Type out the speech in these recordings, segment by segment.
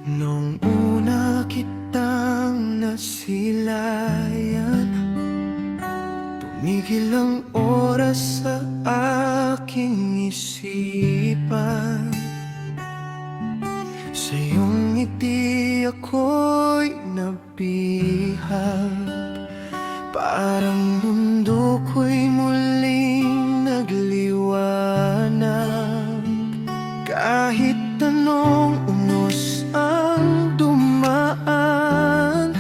Nung una kitang nasilayan, tumigil ang oras sa aking isipan. Sa iyong ngiti ako'y nabihag, parang mundo ko'y muling nagliwanag. Kahit anong unos ang dumaan,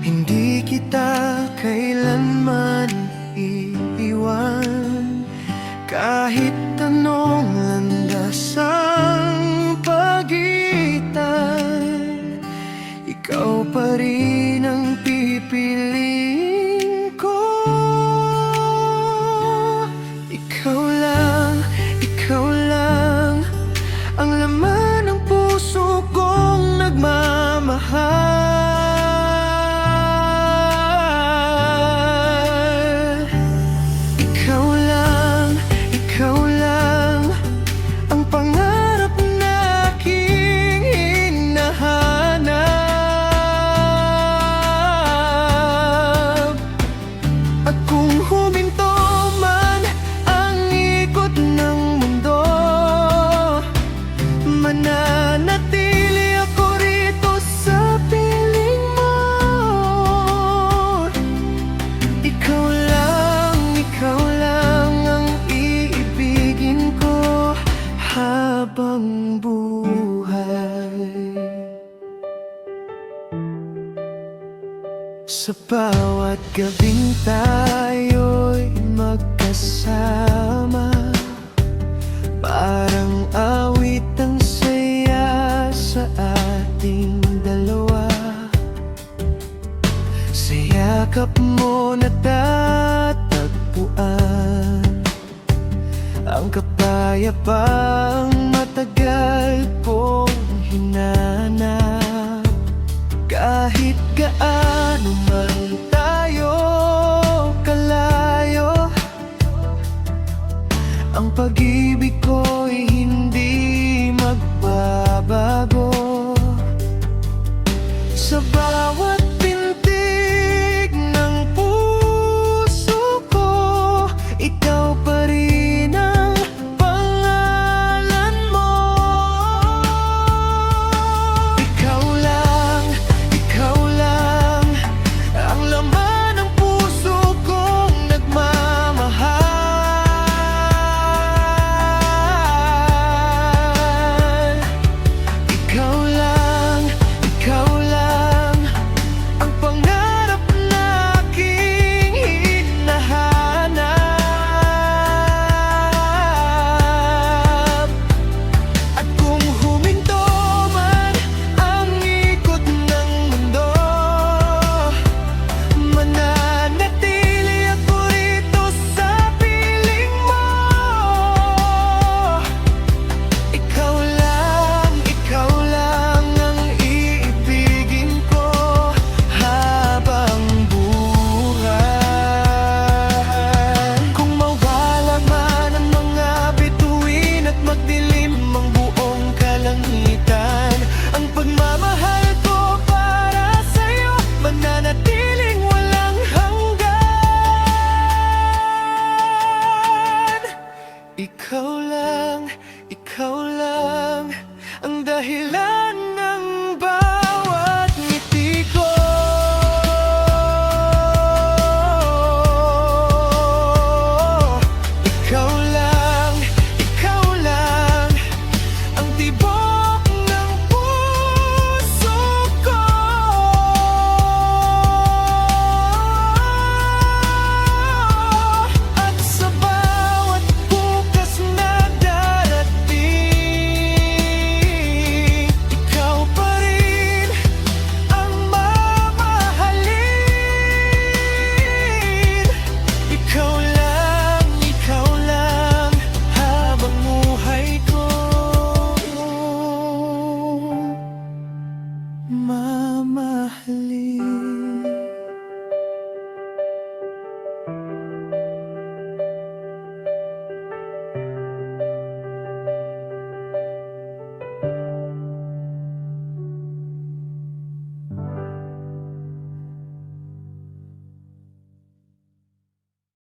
hindi kita kailanman iiwan. Kahit anong landas ang pagitan, ikaw pa rin ang pipiliin ko. Ikaw lang ang laman ng puso kong nagmamahal. Ikaw lang ang pangarap na aking hinahanap. At kung huminto man ang ikot ng mundo, mananatili ako rito sa piling mo. Ikaw lang ang iibigin ko habang buhay. Sa bawat gabing tayo'y magkasama, parang awit ang saya sa ating dalawa. Sa yakap mo natatagpuan ang kapayapang matagal kong hinanap. Kahit gaano man tayo kalayo, ang pag-ibig ko'y hindi magbabago. Sa bawat pintig ng puso ko, ikaw pa rin ang pangalan mo. Ikaw lang ang laman ng puso kong nagmamahal. Ikaw lang ang pangarap na aking hinahanap. At kung huminto man ang ikot ng mundo, mananatili ako rito sa piling mo. Ikaw lang ang iibigin ko habang buhay. Kung mawala man ang mga bituin at magdilim ang buong kalangitan, ang pagmamahal ko para sa'yo mananatiling walang hanggan. Ikaw lang ang dahilan ng bawat ngiti ko. Ikaw lang ang tibok ng puso ko. At sa bawat bukas na darating, ikaw pa rin ang mamahalin. Ikaw lang habang buhay ko.